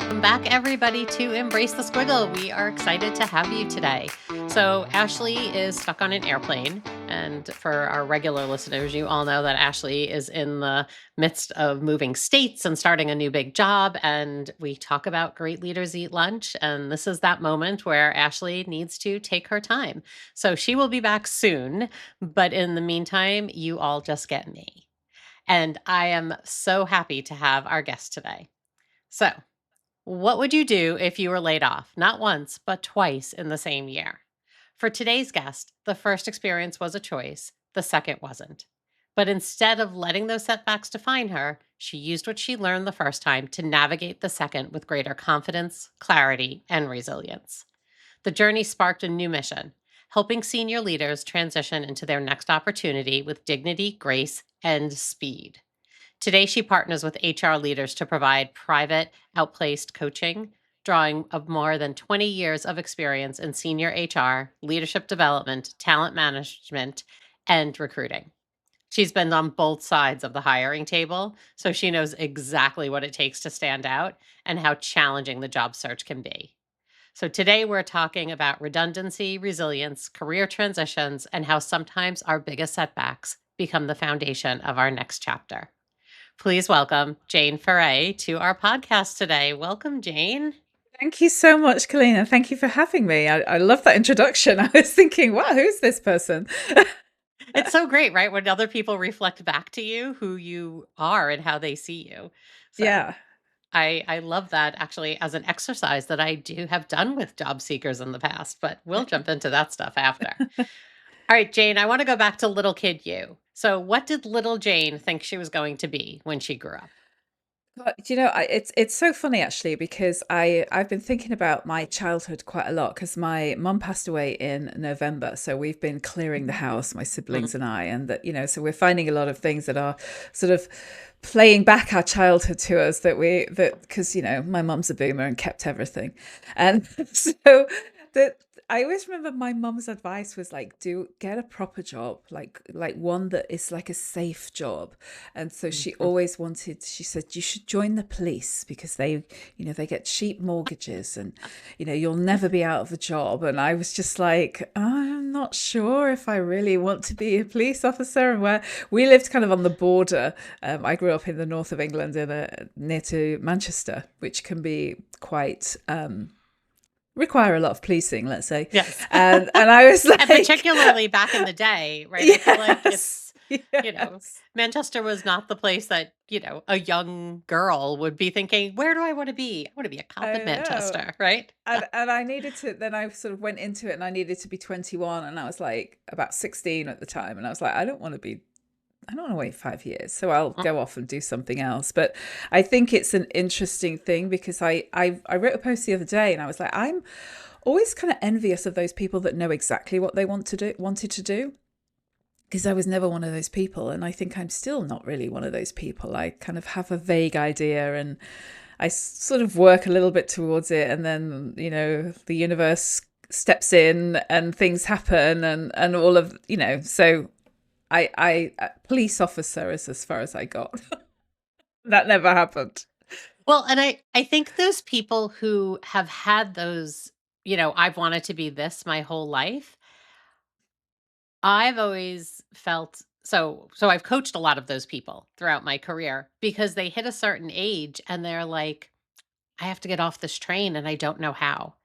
Welcome back, everybody, to Embrace the Squiggle. We are excited to have you today. So, Ashley is stuck on an airplane. And for our regular listeners, you all know that Ashley is in the midst of moving states and starting a new big job. And we talk about great leaders eat lunch. And this is that moment where Ashley needs to take her time. So, she will be back soon. But in the meantime, you all just get me. And I am so happy to have our guest today. So, what would you do if you were laid off, not once, but twice in the same year? For today's guest, the first experience was a choice, the second wasn't. But instead of letting those setbacks define her, she used what she learned the first time to navigate the second with greater confidence, clarity, and resilience. The journey sparked a new mission, helping senior leaders transition into their next opportunity with dignity, grace, and speed. Today, she partners with HR leaders to provide private, outplaced coaching, drawing of more than 20 years of experience in senior HR, leadership development, talent management, and recruiting. She's been on both sides of the hiring table, so she knows exactly what it takes to stand out and how challenging the job search can be. So today we're talking about redundancy, resilience, career transitions, and how sometimes our biggest setbacks become the foundation of our next chapter. Please welcome Jane Ferré to our podcast today. Welcome, Jane. Thank you so much, Kalina. Thank you for having me. I love that introduction. I was thinking, wow, who's this person? It's so great, right? When other people reflect back to you who you are and how they see you. So Yeah. I love that actually as an exercise that I do have done with job seekers in the past, but we'll jump into that stuff after. All right, Jane, I want to go back to little kid you. So what did little Jane think she was going to be when she grew up? It's so funny actually because I've been thinking about my childhood quite a lot because my mum passed away in November, so we've been clearing the house, my Mm. siblings and I, and so we're finding a lot of things that are sort of playing back our childhood to us that because my mum's a boomer and kept everything, and so that. I always remember my mum's advice was like, do get a proper job, like one that is like a safe job. And so she said, you should join the police because they get cheap mortgages and, you'll never be out of a job. And I was just like, I'm not sure if I really want to be a police officer. And where we lived kind of on the border, I grew up in the north of England near to Manchester, which can be quite, require a lot of policing, let's say. Yes. And I was And like, particularly back in the day, right? I feel like yes, yes. Manchester was not the place that, a young girl would be thinking, where do I want to be? I want to be a cop in I know. Manchester, right? And I needed to, then I sort of went into it and I needed to be 21 and I was like about 16 at the time. And I was like, I don't want to wait 5 years. So I'll Mm. go off and do something else. But I think it's an interesting thing because I wrote a post the other day and I was like, I'm always kind of envious of those people that know exactly what they wanted to do. Because I was never one of those people. And I think I'm still not really one of those people. I kind of have a vague idea and I sort of work a little bit towards it. And then, the universe steps in and things happen and all of, so I police officer is as far as I got. That never happened. Well, and I think those people who have had those, I've wanted to be this my whole life, I've always felt so I've coached a lot of those people throughout my career because they hit a certain age and they're like, I have to get off this train and I don't know how.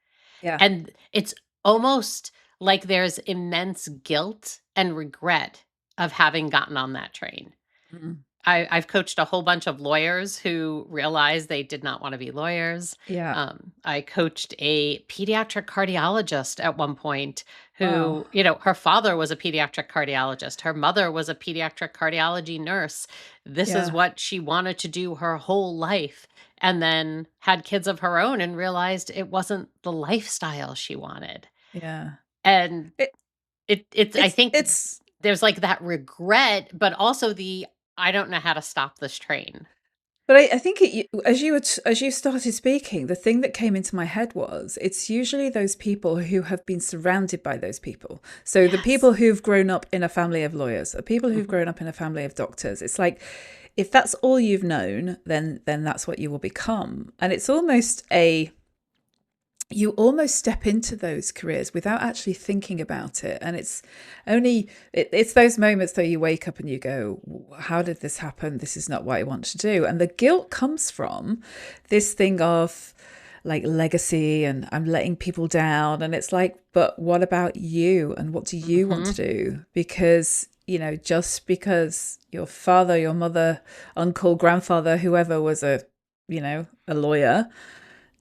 Yeah. And it's almost like there's immense guilt and regret of having gotten on that train. Mm. I've coached a whole bunch of lawyers who realized they did not want to be lawyers. Yeah. I coached a pediatric cardiologist at one point Wow. who, her father was a pediatric cardiologist. Her mother was a pediatric cardiology nurse. This is Yeah. what she wanted to do her whole life. And then had kids of her own and realized it wasn't the lifestyle she wanted. Yeah. And It I it's think it's there's like that regret, but also the I don't know how to stop this train. But I think as you started speaking, the thing that came into my head was it's usually those people who have been surrounded by those people. So the Yes. people who've grown up in a family of lawyers, the people who've Mhm. grown up in a family of doctors. It's like if that's all you've known, then that's what you will become. And it's almost a you almost step into those careers without actually thinking about it, and it's those moments that you wake up and you go, how did this happen? This is not what I want to do. And the guilt comes from this thing of like legacy, and I'm letting people down, and it's like, but what about you, and what do you want to Mhm. do? Because just because your father, your mother, uncle, grandfather, whoever was a lawyer,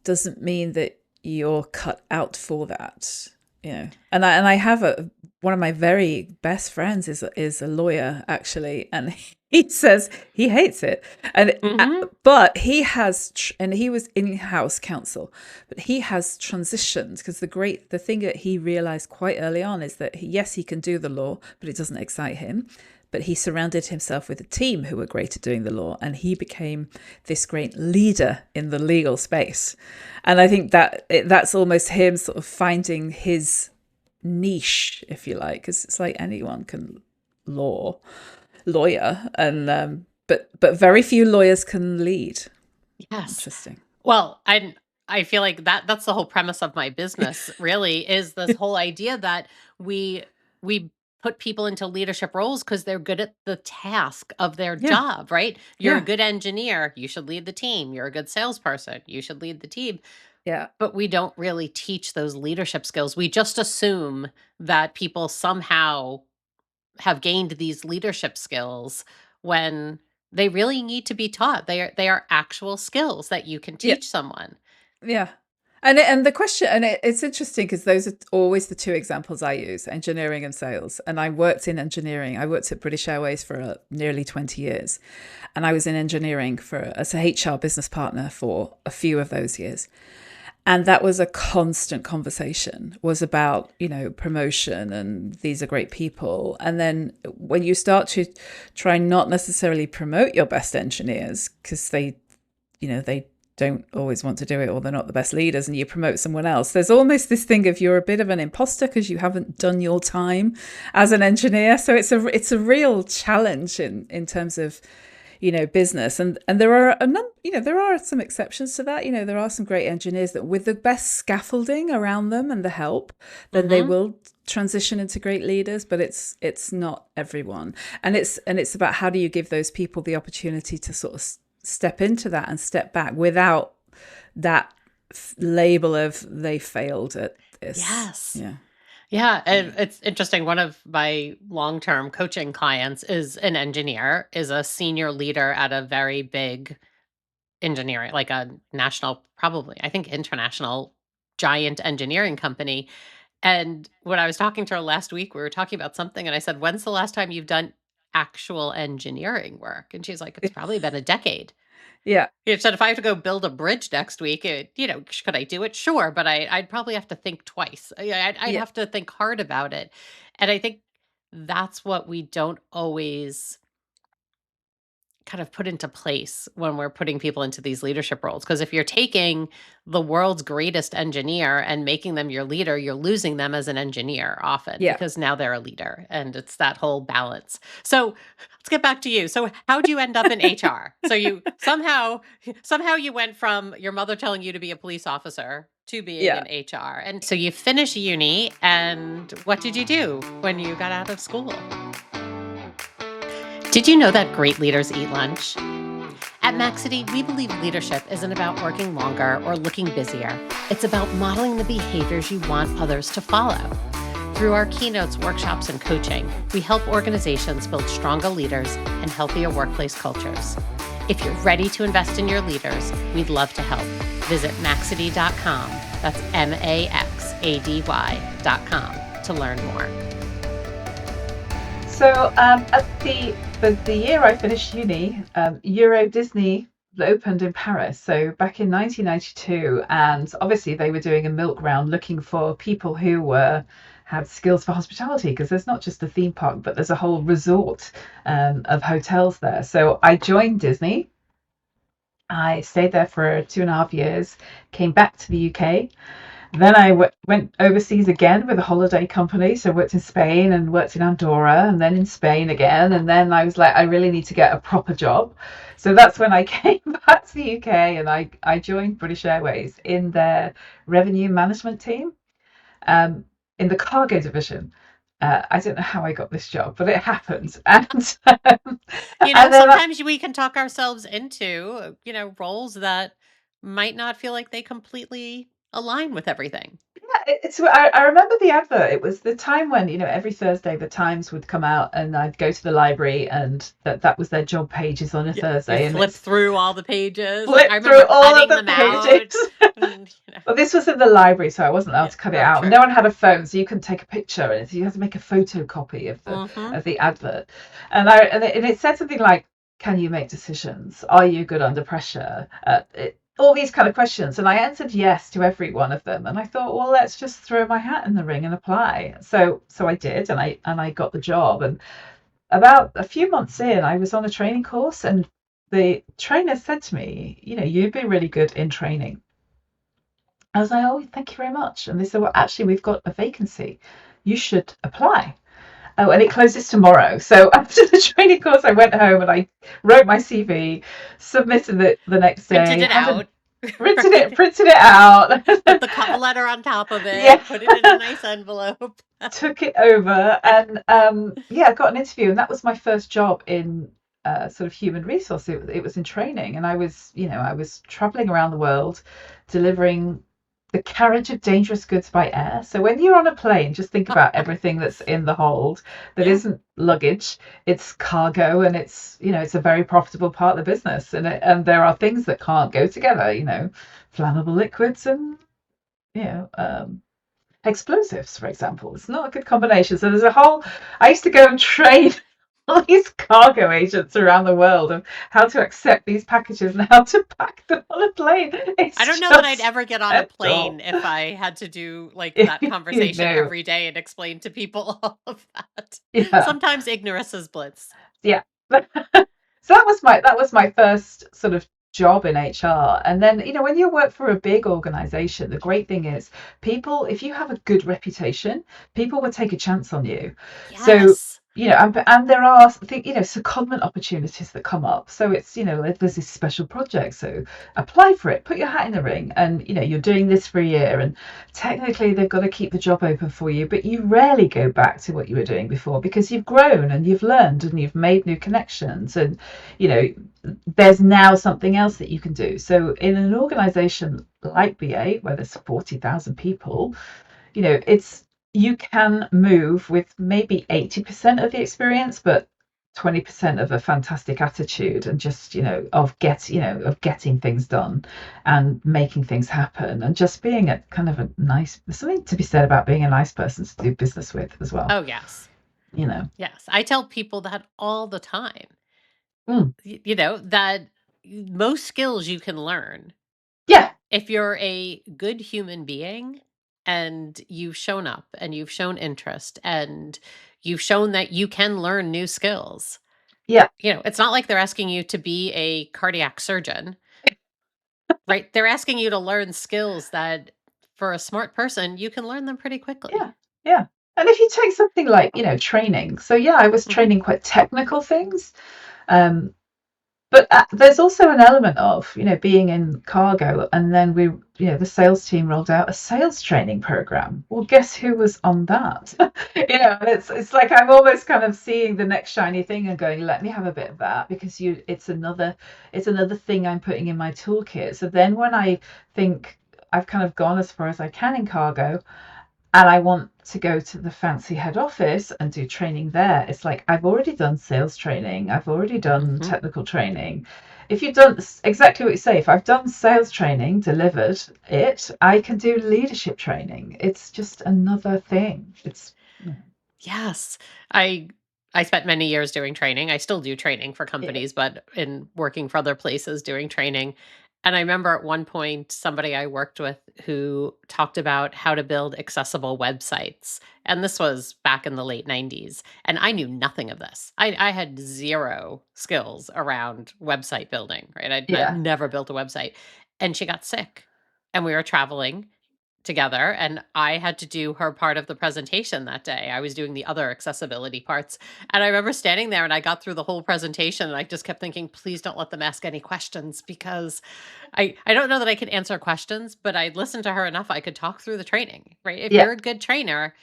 doesn't mean that you're cut out for that. And I have one of my very best friends is a lawyer, actually, and he says he hates it. And Mhm. but and he was in-house counsel, but he has transitioned, because the thing that he realized quite early on is that yes, he can do the law, but it doesn't excite him. But he surrounded himself with a team who were great at doing the law, and he became this great leader in the legal space. And I think that's almost him sort of finding his niche, if you like, because it's like anyone can lawyer, and but very few lawyers can lead. Yes. Interesting. Well, I feel like that's the whole premise of my business really is this whole idea that we we put people into leadership roles because they're good at the task of their Yeah, job, right? You're a yeah, good engineer, you should lead the team. You're a good salesperson, you should lead the team. yeah, But we don't really teach those leadership skills. We just assume that people somehow have gained these leadership skills when they really need to be taught. They are actual skills that you can yeah, teach someone. yeah. And the question, and it's interesting because those are always the two examples I use: engineering and sales. And I worked in engineering. I worked at British Airways for nearly 20 years, and I was in engineering as a HR business partner for a few of those years. And that was a constant conversation, was about promotion, and these are great people. And then when you start to try not necessarily promote your best engineers, because they don't always want to do it, or they're not the best leaders, and you promote someone else, there's almost this thing of you're a bit of an imposter because you haven't done your time as an engineer. So it's a real challenge in terms of business. And there are there are some exceptions to that. There are some great engineers that, with the best scaffolding around them and the help, then they Mhm. will transition into great leaders. But it's not everyone. And it's about how do you give those people the opportunity to sort of step into that and step back without that label of they failed at this. Yes. Yeah, Yeah, yeah, and it's interesting. One of my long-term coaching clients is an engineer, is a senior leader at a very big engineering, like a national, probably, I think international giant engineering company. And when I was talking to her last week, we were talking about something, and I said, "When's the last time you've done actual engineering work?" And she's like, "It's probably been a decade." yeah, She said, "If I have to go build a bridge next week, could I do it? Sure, but I'd probably have to think twice. I'd yeah, have to think hard about it." And I think that's what we don't always kind of put into place when we're putting people into these leadership roles. Because if you're taking the world's greatest engineer and making them your leader, you're losing them as an engineer often yeah. because now they're a leader, and it's that whole balance. So let's get back to you. So how'd you end up in HR? So you somehow you went from your mother telling you to be a police officer to being Yeah. in HR. And so you finish uni, and what did you do when you got out of school? Did you know that great leaders eat lunch? At Maxity, we believe leadership isn't about working longer or looking busier. It's about modeling the behaviors you want others to follow. Through our keynotes, workshops, and coaching, we help organizations build stronger leaders and healthier workplace cultures. If you're ready to invest in your leaders, we'd love to help. Visit maxity.com. That's MAXADY.com to learn more. So at the year I finished uni, Euro Disney opened in Paris. So back in 1992, and obviously they were doing a milk round looking for people who had skills for hospitality, because there's not just a theme park, but there's a whole resort of hotels there. So I joined Disney, I stayed there for 2.5 years, came back to the UK. Then I went overseas again with a holiday company. So I worked in Spain and worked in Andorra and then in Spain again. And then I was like, I really need to get a proper job. So that's when I came back to the UK and I joined British Airways in their revenue management team, in the cargo division. I don't know how I got this job, but it happened. And then Sometimes we can talk ourselves into, roles that might not feel like they completely align with everything. yeah, I remember the advert. It was the time when, every Thursday the Times would come out and I'd go to the library and that was their job pages on a Yeah, you Thursday, and flip it's through all the pages. Like I flipped through remember all of cutting the them out. pages. And, Well, this was in the library, so I wasn't allowed yeah, to cut it oh, out. true. No one had a phone, so you couldn't take a picture, and so you had to make a photocopy of the Mm-hmm. of the advert. And it said something like, "Can you make decisions? Are you good under pressure?" All these kind of questions, and I answered yes to every one of them. And I thought, well, let's just throw my hat in the ring and apply. So I did, and I got the job. And about a few months in, I was on a training course, and the trainer said to me, "You'd be really good in training." I was like, "Oh, thank you very much." And they said, "Well, actually, we've got a vacancy. You should apply." Oh, and it closes tomorrow. So after the training course, I went home and I wrote my CV, submitted it the next Printed day, it hadn't out. Right. printed it out. Put the cover letter on top of Yeah, it. Put it in a nice envelope. took it over, and yeah, I got an interview, and that was my first job in sort of human resource. It was in training, and I was traveling around the world delivering the carriage of dangerous goods by air. So when you're on a plane, just think about everything that's in the hold that Yeah. isn't luggage. It's cargo, and it's a very profitable part of the business, and there are things that can't go together. Flammable liquids and you know um, explosives, for example. It's not a good combination. So there's a whole. I used to go and train all these cargo agents around the world of how to accept these packages and how to pack them on a plane. I don't It's know that I'd just ever get on a mental. plane if I had to do like that you conversation know, every day and explain to people all of that. yeah, Sometimes ignorance is bliss. yeah. So that was my first sort of job in HR. And then, when you work for a big organization, the great thing is people, if you have a good reputation, people will take a chance on you. So, Yes. and there are, secondment opportunities that come up. So it's, there's this special project. So apply for it, put your hat in the ring, and, you're doing this for a year. And technically they've got to keep the job open for you, but you rarely go back to what you were doing before because you've grown and you've learned and you've made new connections. And, you know, there's now something else that you can do. So in an organization like BA, where there's 40,000 people, it's you can move with maybe 80% of the experience, but 20% of a fantastic attitude and just of getting things done and making things happen and just being a kind of a nice. There's something to be said about being a nice person to do business with as well. Oh, yes. you know Yes. I tell people that all the time. mm, That most skills you can learn yeah, if you're a good human being and you've shown up and you've shown interest and you've shown that you can learn new skills. yeah, It's not like they're asking you to be a cardiac surgeon, right? They're asking you to learn skills that for a smart person, you can learn them pretty quickly. yeah, yeah. And if you take something like training, so yeah, I was Mhm. training quite technical things. um But there's also an element of, being in cargo, and then the sales team rolled out a sales training program. Well, guess who was on that? And it's like I'm almost kind of seeing the next shiny thing and going, let me have a bit of that because it's another thing I'm putting in my toolkit. So then when I think I've kind of gone as far as I can in cargo, and I want to go to the fancy head office and do training there. It's like I've already done sales training, I've already done Mhm. technical training. If you've done exactly what you say, if I've done sales training, delivered it, I can do leadership training. It's just another thing. It's Yes. I I spent many years doing training. I still do training for yeah, companies, but in working for other places doing training. And I remember at one point, somebody I worked with who talked about how to build accessible websites. And this was back in the late 90s. And I knew nothing of this. I had zero skills around website building, right? I'd Yeah. never built a website. And she got sick. And we were traveling together, and I had to do her part of the presentation that day. I was doing the other accessibility parts. And I remember standing there and I got through the whole presentation and I just kept thinking, please don't let them ask any questions, because I don't know that I could answer questions, but I listened to her enough I could talk through the training, right? If Yeah. you're a good trainer,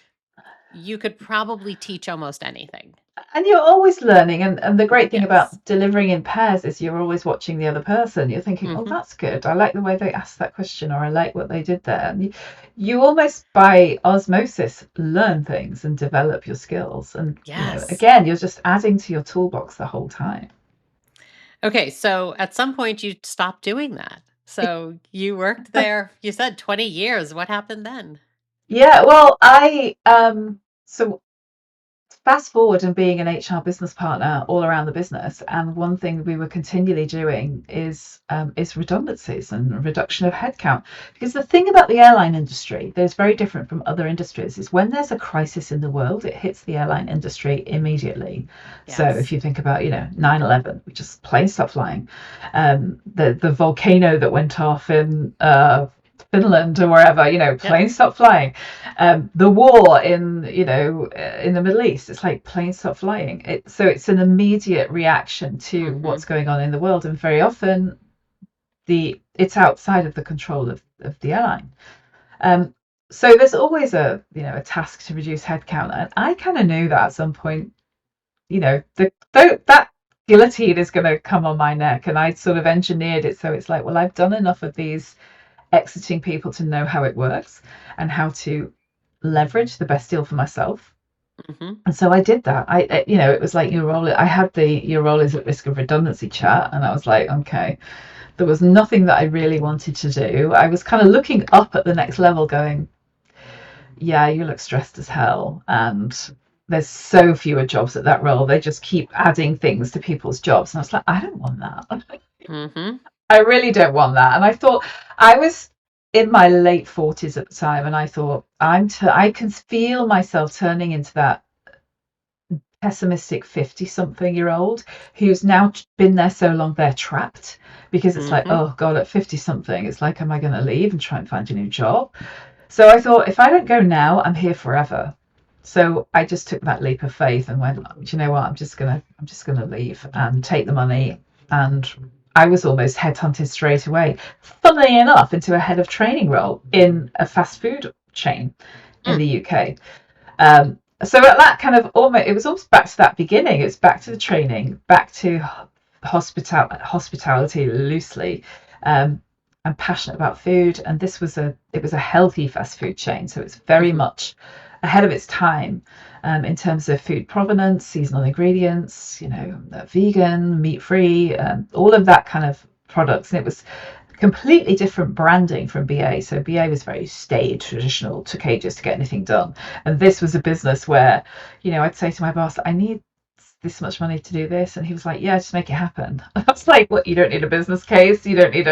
you could probably teach almost anything. And you're always learning. And the great thing Yes. about delivering in pairs is you're always watching the other person. You're thinking, oh, Mhm. that's good. I like the way they asked that question, or I like what they did there. And you almost by osmosis learn things and develop your skills. And, Yes. again, you're just adding to your toolbox the whole time. Okay, so at some point you stopped doing that. So you worked there, you said 20 years. What happened then? Yeah, well, so fast forward and being an HR business partner all around the business, and one thing we were continually doing is redundancies and reduction of headcount. Because the thing about the airline industry that is very different from other industries is when there's a crisis in the world, it hits the airline industry immediately. So if Yes. you think about 9/11, we just planes stopped flying. The volcano that went off in Finland or wherever, Yep. planes stopped flying. The war in the Middle East, it's like planes stop flying. So it's an immediate reaction to Mhm. what's going on in the world, and very often it's outside of the control of the airline. Um, so there's always a task to reduce headcount, and I kind of knew that at some point, that guillotine is going to come on my neck, and I sort of engineered it so it's like, well, I've done enough of these exiting people to know how it works and how to leverage the best deal for myself. Mhm. And so I did that. It was like I had your role is at risk of redundancy chat. And I was like, okay, there was nothing that I really wanted to do. I was kind of looking up at the next level going, yeah, you look stressed as hell. And there's so fewer jobs at that role. They just keep adding things to people's jobs. And I was like, I don't want that. Mhm. I really don't want that. And I thought I was in my late 40s at the time, and I thought I can feel myself turning into that pessimistic 50-something-year-old who's now been there so long they're trapped, because it's like, Mhm. oh God, at 50-something, it's like, am I going to leave and try and find a new job? So I thought, if I don't go now, I'm here forever. So I just took that leap of faith and went, do you know what? I'm just gonna leave and take the money. And I was almost headhunted straight away, funnily enough, into a head of training role in a fast food chain in Mm. the UK. So at that kind of it was almost back to that beginning. It's back to the training, back to hospitality loosely. I'm passionate about food, and it was a healthy fast food chain, so it's very Mhm. much ahead of its time in terms of food provenance, seasonal ingredients, vegan, meat free, all of that kind of products. And it was completely different branding from BA. So BA was very staid, traditional, took ages to get anything done. And this was a business where, I'd say to my boss, I need this much money to do this. And he was like, yeah, just make it happen. I was like, what, you don't need a business case? You don't need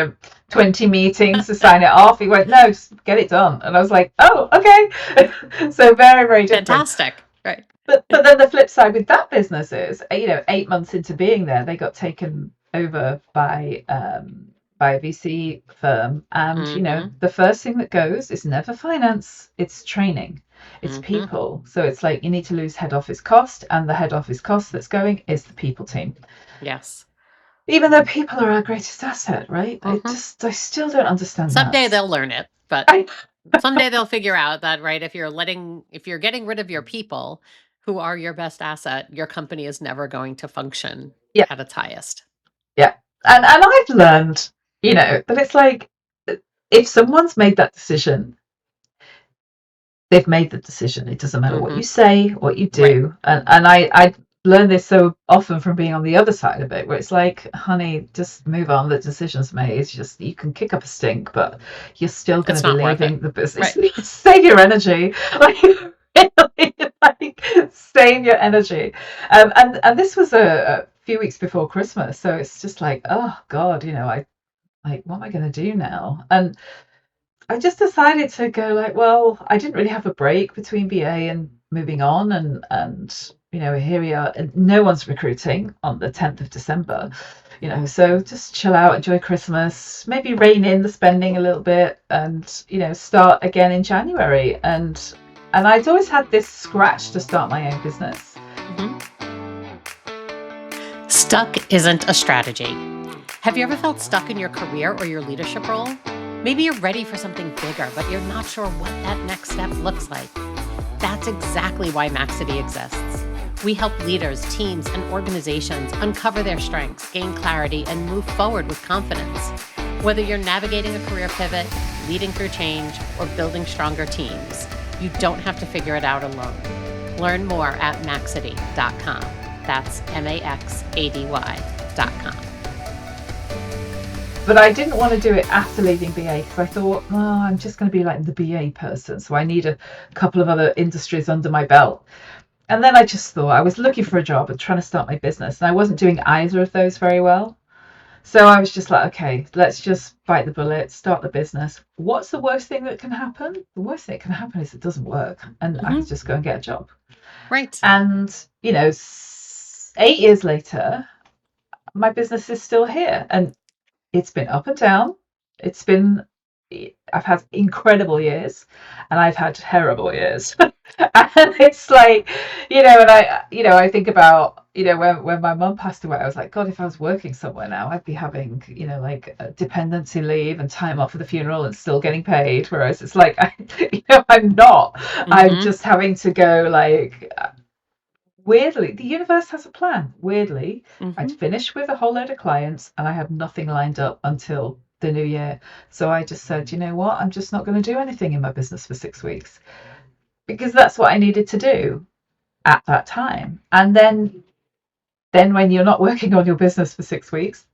20 meetings to sign it off? He went, no, just get it done. And I was like, oh, okay. So very, very different. Fantastic. Right. But then the flip side with that business is, 8 months into being there, they got taken over by a VC firm, and Mhm. the first thing that goes is never finance, it's training, it's Mhm. people. So it's like you need to lose head office cost, and the head office cost that's going is the people team. Yes. Even though people are our greatest asset, right? Mhm. I still don't understand Someday that. they'll learn it, but I someday they'll figure out that, right, if you're getting rid of your people who are your best asset, your company is never going to function Yeah, at its highest. yeah. And I've learned, that it's like, if someone's made that decision, they've made the decision. It doesn't matter what you Mhm. say, what you Right. do. And I learned this so often from being on the other side of it, where it's like, honey, just move on. The decision's made. It's just, you can kick up a stink, but you're still going It's to be not worth it. leaving the business. Right. Save your energy. Like, really, like, save your energy. And this was a few weeks before Christmas. So it's just like, oh God, I like, what am I going to do now? And I just decided to go like, well, I didn't really have a break between BA and moving on, and here we are. And no one's recruiting on the 10th of December, so just chill out, enjoy Christmas, maybe rein in the spending a little bit, and start again in January. And I'd always had this scratch to start my own business. Mhm. Stuck isn't a strategy. Have you ever felt stuck in your career or your leadership role? Maybe you're ready for something bigger, but you're not sure what that next step looks like. That's exactly why Maxity exists. We help leaders, teams, and organizations uncover their strengths, gain clarity, and move forward with confidence. Whether you're navigating a career pivot, leading through change, or building stronger teams, you don't have to figure it out alone. Learn more at maxity.com. That's maxady.com. But I didn't want to do it after leaving BA because I thought, oh, I'm just going to be like the BA person. So I need a couple of other industries under my belt. And then I just thought I was looking for a job and trying to start my business. And I wasn't doing either of those very well. So I was just like, okay, let's just bite the bullet, start the business. What's the worst thing that can happen? The worst thing that can happen is it doesn't work and I can just go and get a job. Right. And, 8 years later, my business is still here. And it's been up and down. I've had incredible years and I've had terrible years. And it's like, and I think about, when my mum passed away, I was like, God, if I was working somewhere now, I'd be having, like a dependency leave and time off for the funeral and still getting paid. Whereas it's like, I'm not. I'm just having to go like, weirdly, the universe has a plan. Weirdly, I'd finished with a whole load of clients and I had nothing lined up until the new year. So I just said, you know what? I'm just not going to do anything in my business for 6 weeks because that's what I needed to do at that time. And then when you're not working on your business for 6 weeks,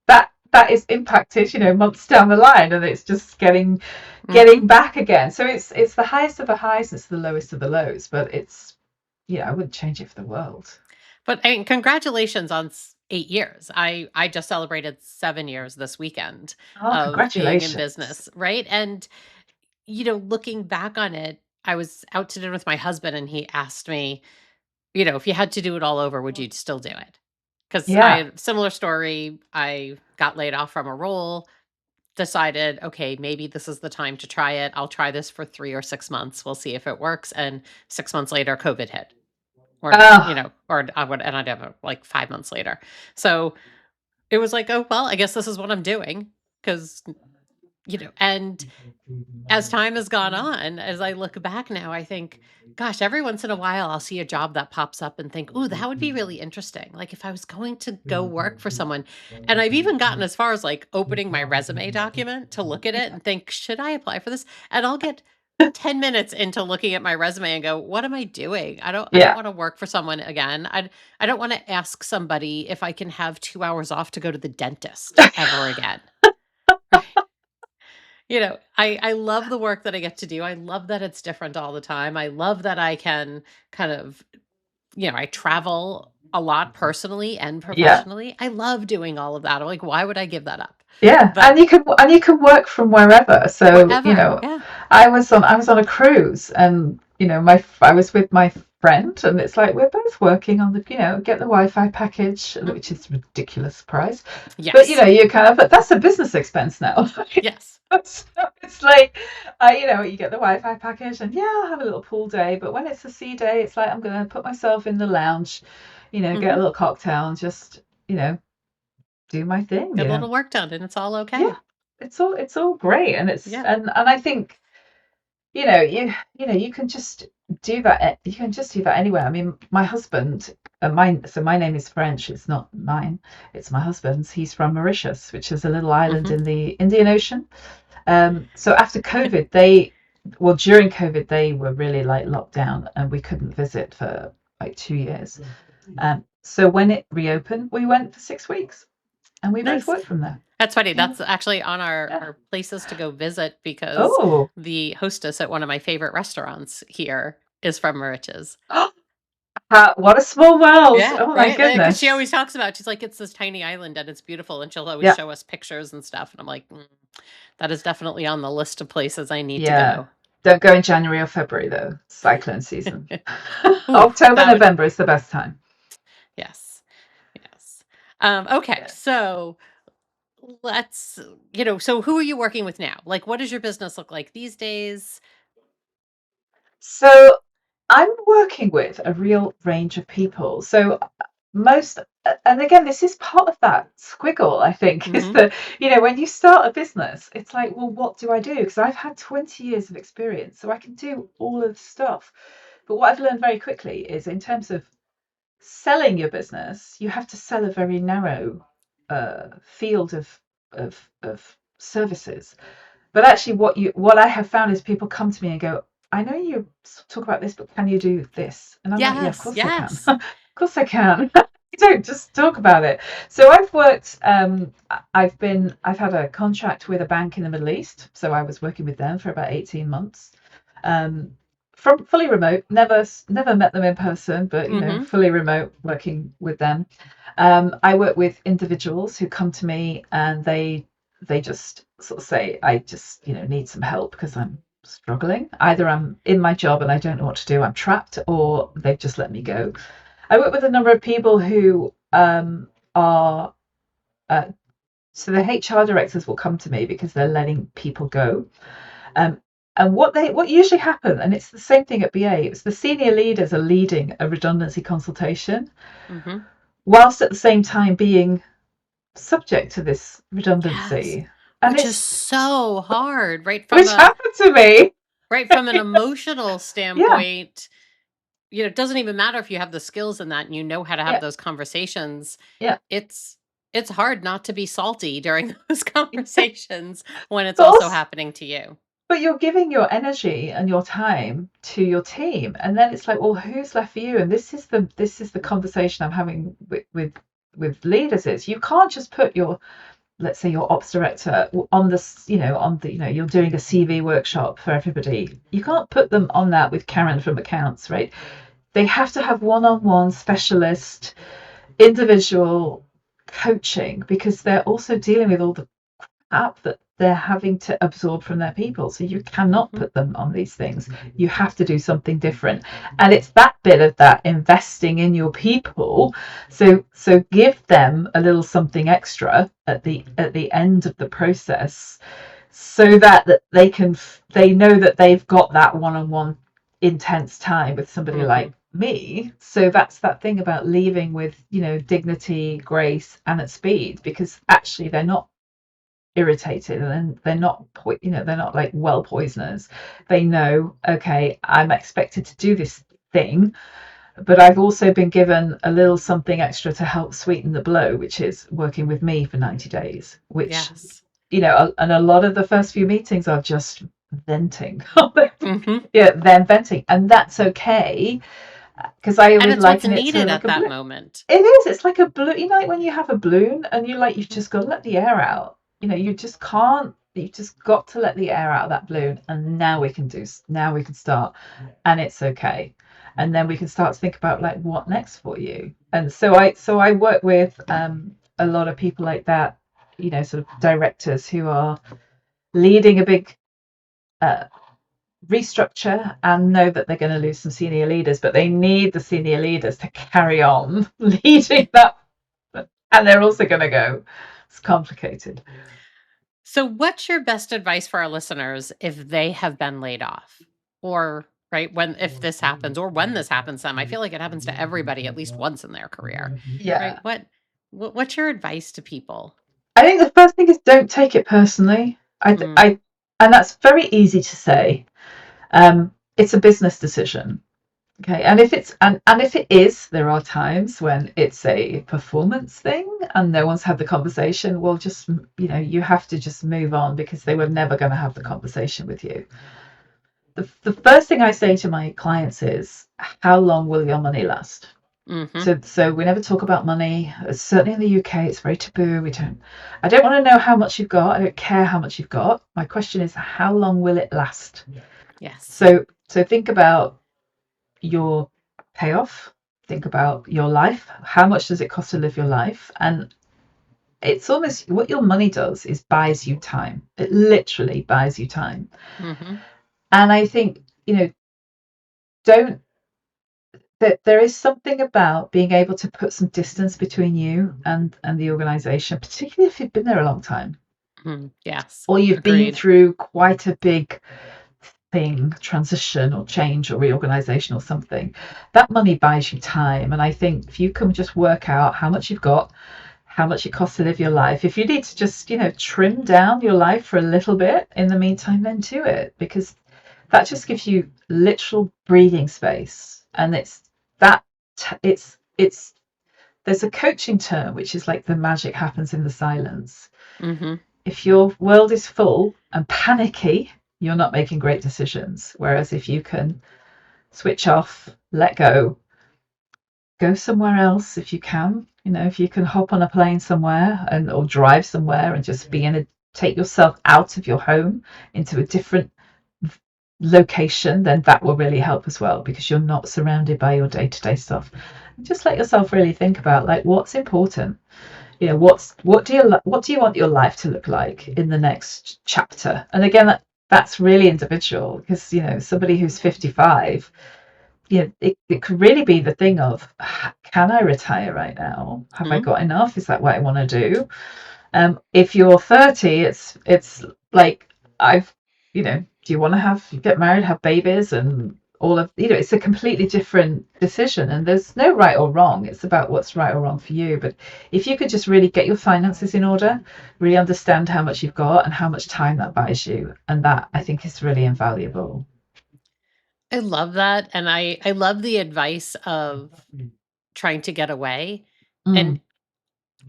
that is impacted, months down the line, and it's just getting back again. So it's the highest of the highs, it's the lowest of the lows, but it's I wouldn't change it for the world. But I mean, congratulations on 8 years. I just celebrated 7 years this weekend Oh, of being in congratulations. business, right? And looking back on it, I was out to dinner with my husband and he asked me, if you had to do it all over, would you still do it? Because I Yeah. had a similar story. I got laid off from a role, decided, okay, maybe this is the time to try it. I'll try this for 3 or 6 months. We'll see if it works. And 6 months later, COVID hit. Or, Oh, or I would, and I'd have it like 5 months later. So it was like, oh, well, I guess this is what I'm doing. Because, and as time has gone on, as I look back now, I think, gosh, every once in a while I'll see a job that pops up and think, ooh, that would be really interesting. Like if I was going to go work for someone. And I've even gotten as far as like opening my resume document to look at it and think, should I apply for this? And I'll get 10 minutes into looking at my resume and go, what am I doing? I don't yeah. want to work for someone again. I don't want to ask somebody if I can have 2 hours off to go to the dentist ever again. Right. I love the work that I get to do. I love that it's different all the time. I love that I can kind of, I travel a lot personally and Yeah. professionally. I love doing all of that. I'm like, why would I give that up? Yeah. But And you can work from wherever. So, wherever. Yeah. I was on a cruise, and I was with my friend, and it's like we're both working on the, get the Wi-Fi package, Mm. which is a ridiculous price. But Yes. you kind of, but that's a business expense now. Yes. So it's like, you get the Wi-Fi package, and yeah, I'll have a little pool day. But when it's a sea day, it's like I'm going to put myself in the lounge, get a Hmm. little cocktail, and just, do my thing. Get a little work done and it's all Yeah, okay. it's all great, and it's Yeah. and I think you can just do that. You can just do that anywhere. I mean, my husband, my name is French. It's not mine. It's my husband's. He's from Mauritius, which is a little island Hmm. in the Indian Ocean. So after COVID, during COVID, they were really like locked down and we couldn't visit for like 2 years. So when it reopened, we went for 6 weeks and we both Nice. worked from there. That's funny. Yeah. That's actually on Yeah. our places to go visit because Oh, the hostess at one of my favorite restaurants here is from Mauritius. What a small world. Yeah, Oh my right? Because she goodness. always talks about she's like, "It's this tiny island and it's beautiful," and she'll always Yeah. show us pictures and stuff, and I'm like, that is definitely on the list of places I need to Yeah. go." Don't go in January or February though. Cyclone season. Ooh, October, that would November is the best time. yes, yes. Okay, Yeah. so let's so who are you working with now? Like, what does your business look like these days? So I'm working with a real range of people. So most, and again, this is part of that squiggle, I think, is Mhm, that, when you start a business, it's like, well, what do I do? Because I've had 20 years of experience, so I can do all of the stuff. But what I've learned very quickly is in terms of selling your business, you have to sell a very narrow field of services. But actually, what I have found is people come to me and go, "I know you talk about this, but can you do this?" And I'm like, "Yeah, of yes, course I can. yes. Of course I can." You don't just talk about it. So I've worked. I've had a contract with a bank in the Middle East, so I was working with them for about 18 months. Um, from fully remote, never met them in person, but Mhm, fully remote working with them. I work with individuals who come to me and they just sort of say, I just, need some help because I'm struggling. Either I'm in my job and I don't know what to do, I'm trapped, or they've just let me go. I work with a number of people who are uh, so the HR directors will come to me because they're letting people go. Um, and what usually happens, and it's the same thing at BA, it's the senior leaders are leading a redundancy consultation, mhm. whilst at the same time being subject to this Yes, redundancy. And which is it's so hard, which happened to me. right from an emotional Yeah, standpoint. It doesn't even matter if you have the skills in that and you know how to have yeah, those conversations. yeah. It's it's hard not to be salty during those conversations when it's But also also, happening to you. but you're giving your energy and your time to your team, and then it's like, well, who's left for you? And this is the conversation I'm having with leaders. Is you can't just put your, let's say, your ops director on this, you're doing a CV workshop for everybody. You can't put them on that with Karen from accounts, right? They have to have one-on-one specialist individual coaching because they're also dealing with all the app that they're having to absorb from their people. So you cannot Mhm, put them on these things. You have to do something different. And it's that bit of that investing in your people. So give them a little something extra at the end of the process so that they know that they've got that one-on-one intense time with somebody like mhm, me. So that's that thing about leaving with dignity, grace, and at speed, because actually they're not irritated and they're not they're not like well poisoners. They know, okay, I'm expected to do this thing, but I've also been given a little something extra to help sweeten the blow, which is working with me for 90 days, which yes. and a lot of the first few meetings are just venting. Mhm. Yeah, them venting, and that's okay, because I And always it's what's liken it to needed like at a that balloon. moment. It is. It's like a balloon. Like when you have a balloon and you've Mhm, just got to let the air out. You just can't. You've just got to let the air out of that balloon, and now we can start, and it's okay. And then we can start to think about like what next for you. And so I work with a lot of people like that, sort of directors who are leading a big uh, restructure and know that they're going to lose some senior leaders, but they need the senior leaders to carry on leading that, and they're also going to go. It's complicated. So, what's your best advice for our listeners if they have been laid off? Or, right, when if this happens or when this happens to them? I feel like it happens to everybody at least once in their career. Right? Yeah, What's your advice to people? I think the first thing is don't take it personally. Mm, And that's very easy to say. It's a business decision. Okay, and if it is, there are times when it's a performance thing and no one's had the conversation. Well, just you have to just move on because they were never going to have the conversation with you. The first thing I say to my clients is, how long will your money last? mhm. So we never talk about money. Certainly in the UK, it's very taboo. I don't want to know how much you've got. I don't care how much you've got. My question is, how long will it last? Yes. So think about your payoff. think about your life. How much does it cost to live your life? And it's almost what your money does is buys you time. It literally buys you time. Hmm. And I think, don't that there is something about being able to put some distance between you and the organization, particularly if you've been there a long time Yes, or you've been agreed. through quite a big thing, transition or change or reorganization or something. That money buys you time. And I think if you can just work out how much you've got, how much it costs to live your life, if you need to just, trim down your life for a little bit in the meantime, then do it, because that just gives you literal breathing space. And that it's there's a coaching term which is like the magic happens in the silence. Hmm. If your world is full and panicky, you're not making great decisions. Whereas if you can switch off, let go somewhere else if you can. If you can hop on a plane somewhere and or drive somewhere and just take yourself out of your home into a different location, then that will really help as well, because you're not surrounded by your day-to-day stuff. Just let yourself really think about, like, what's important. What do you want your life to look like in the next chapter? And again, that's really individual, because somebody who's 55, it could really be the thing of, can I retire right now? Have I Hmm. got enough? Is that what I want to do? If you're 30, it's like, I've do you want to get married, have babies, and all of it's a completely different decision, and there's no right or wrong. It's about what's right or wrong for you. But if you could just really get your finances in order, really understand how much you've got and how much time that buys you, and that, I think, is really invaluable. I love that, and I love the advice of trying to get away, and Mm,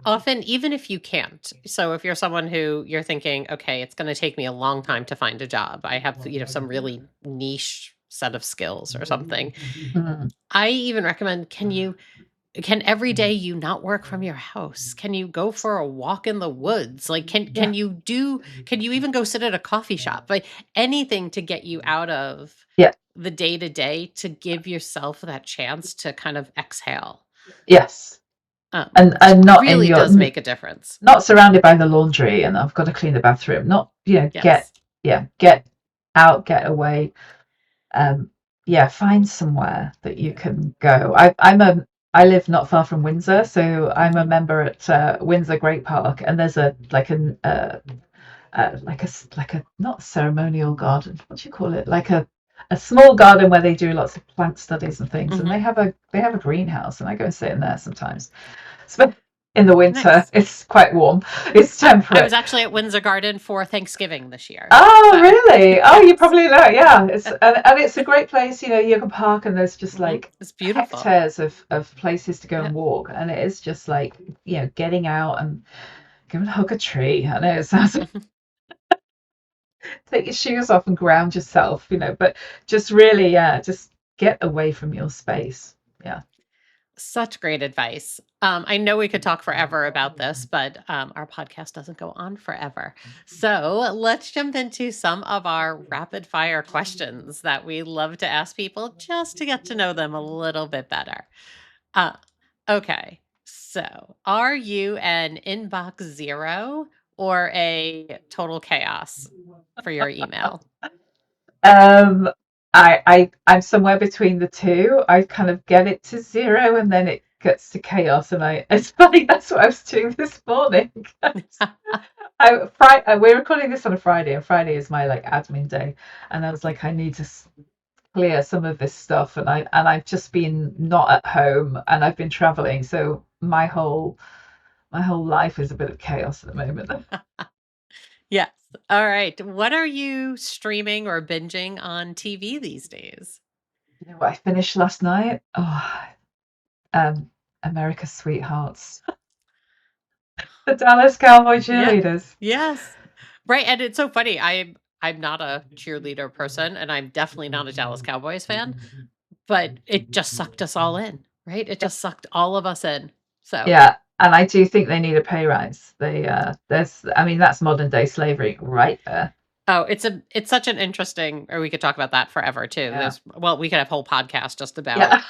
often, even if you can't. So if you're someone who you're thinking, okay, it's going to take me a long time to find a job. I have, some really niche set of skills or something. mm, I even recommend, can every day you not work from your house? Can you go for a walk in the woods? Like, yeah, can you even go sit at a coffee shop? Like, anything to get you out of yeah, the day to day, to give yourself that chance to kind of exhale. yes, Just and not in really your does make a difference. not surrounded by the laundry and I've got to clean the bathroom. Not, Yes. get out, get away. um yeah, find somewhere that you can go. I live not far from Windsor, so I'm a member at Windsor Great Park, and there's a like a not ceremonial garden, what do you call it, like a small garden where they do lots of plant studies and things, and Mhm. they have a greenhouse, and I go and sit in there sometimes. So in the winter Nice. it's quite warm, it's I was temperate. actually at Windsor Garden for Thanksgiving this year. Oh, So, really? Oh, you yes. probably know. Yeah, and it's a great place. You can park, and there's just Mhm. like It's beautiful. hectares of places to go Yeah. and walk, and it is just like, getting out and go and hug a tree. I know it sounds Mhm. take your shoes off and ground yourself, but just really, yeah, just get away from your space. Yeah. Such great advice. I know we could talk forever about this, but our podcast doesn't go on forever. So let's jump into some of our rapid fire questions that we love to ask people just to get to know them a little bit better. Uh, okay. So, are you an inbox zero or a total chaos for your email? Um, I'm somewhere between the two. I kind of get it to zero and then it gets to chaos, and it's funny, that's what I was doing this morning. We're recording this on a Friday, and Friday is my like admin day, and I was like, I need to clear some of this stuff, and I've just been not at home, and I've been traveling, so my whole life is a bit of chaos at the moment. Yes. All right. What are you streaming or binging on TV these days? You know what I finished last night? Oh, um, America's Sweethearts, the Dallas Cowboy Yeah. cheerleaders. Yes. Right. And it's so funny. I'm not a cheerleader person, and I'm definitely not a Dallas Cowboys fan, but it just sucked us all in, right? It just sucked all of us in. So, Yeah, and I do think they need a pay rise. I mean, that's modern day slavery right there. oh, it's such an interesting, or we could talk about that forever too. Yeah, We could have whole podcast just about yeah.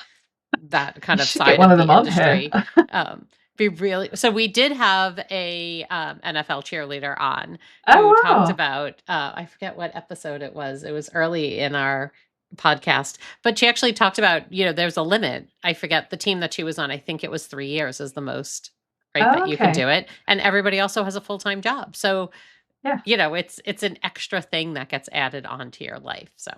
that You kind of should get side one of of the them on here. industry. Be really so we did have a NFL cheerleader on who Oh, talked wow. about I forget what episode it was. It was early in our podcast, but she actually talked about, there's a limit. I forget the team that she was on. I think it was 3 years is the most, right, Oh, that you can okay. do it. And everybody also has a full-time job. So, Yeah. it's an extra thing that gets added onto your life. So,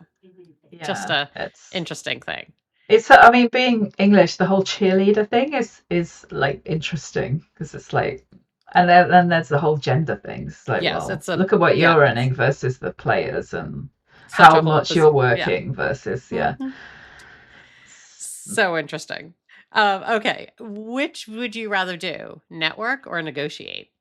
just Yeah. a interesting thing. I mean, being English, the whole cheerleader thing is like interesting because it's like, and then there's the whole gender thing. It's like, Yes, well, look at what yeah, you're earning versus the players and such how a whole much you're yeah. working versus, yeah. Mhm. So interesting. Okay, which would you rather do, network or negotiate?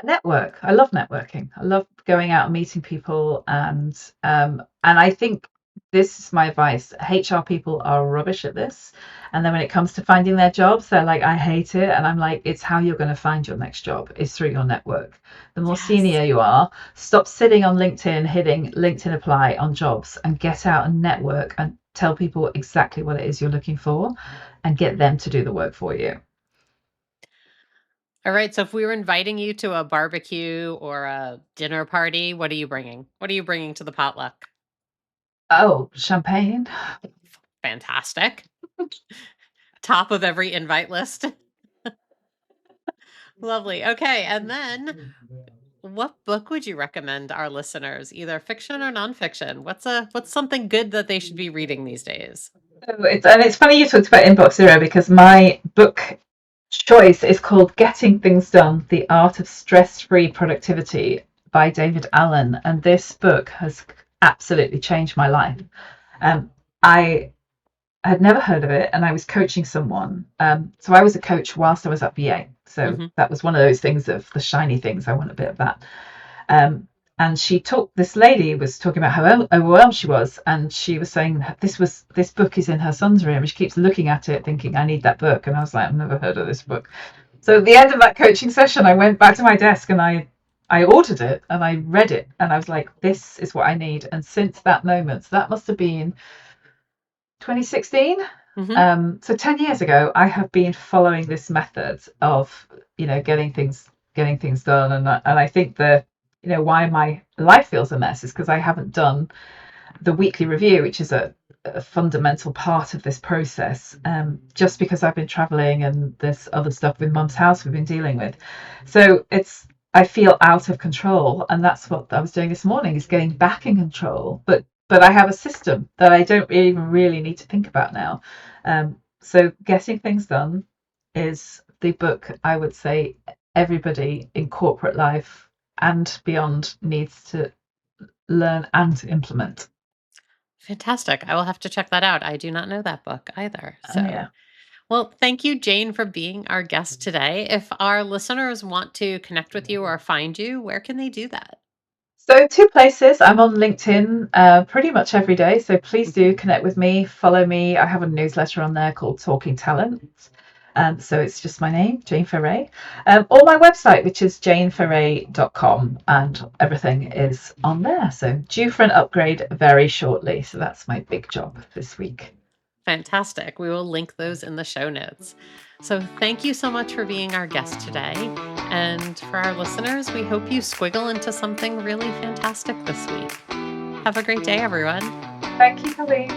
Network. I love networking. I love going out and meeting people, and I think this is my advice. HR people are rubbish at this, and then when it comes to finding their jobs, they're like, I hate it, and I'm like, it's how you're going to find your next job is through your network. The more Yes. senior you are, stop sitting on LinkedIn, hitting LinkedIn apply on jobs, and get out and network and tell people exactly what it is you're looking for, and get them to do the work for you. All right, so if we were inviting you to a barbecue or a dinner party, what are you bringing? What are you bringing to the potluck? Oh, champagne. Fantastic. Top of every invite list. Lovely. Okay, and then what book would you recommend our listeners, either fiction or nonfiction? What's something good that they should be reading these days? So it's funny you talked about Inbox Zero because my book choice is called Getting Things Done: The Art of Stress-Free Productivity by David Allen, and this book has absolutely changed my life. I had never heard of it, and I was coaching someone. So I was a coach whilst I was at VA. So Hmm. that was one of those things of the shiny things. I want a bit of that. Um, and this lady was talking about how overwhelmed she was, and she was saying that this book is in her son's room, and she keeps looking at it thinking, I need that book. And I was like, I've never heard of this book. So at the end of that coaching session, I went back to my desk and I ordered it and I read it, and I was like, this is what I need. And since that moment, so that must have been 2016. Hmm. So 10 years ago, I have been following this method of, getting things done. And I think why my life feels a mess is because I haven't done the weekly review, which is a fundamental part of this process, just because I've been traveling and there's other stuff with mum's house we've been dealing with. So I feel out of control, and that's what I was doing this morning, is getting back in control. But I have a system that I don't even really need to think about now. So Getting Things Done is the book I would say everybody in corporate life and beyond needs to learn and implement. Fantastic. I will have to check that out. I do not know that book either. Oh So, yeah. well, thank you, Jane, for being our guest today. If our listeners want to connect with you or find you, where can they do that? So two places. I'm on LinkedIn pretty much every day. So please do connect with me, follow me. I have a newsletter on there called Talking Talent. So it's just my name, Jane Ferré, or my website, which is janeferré.com, and everything is on there. So due for an upgrade very shortly. So that's my big job this week. Fantastic. We will link those in the show notes. So, thank you so much for being our guest today. And for our listeners, we hope you squiggle into something really fantastic this week. Have a great day, everyone. Thank you, Colleen.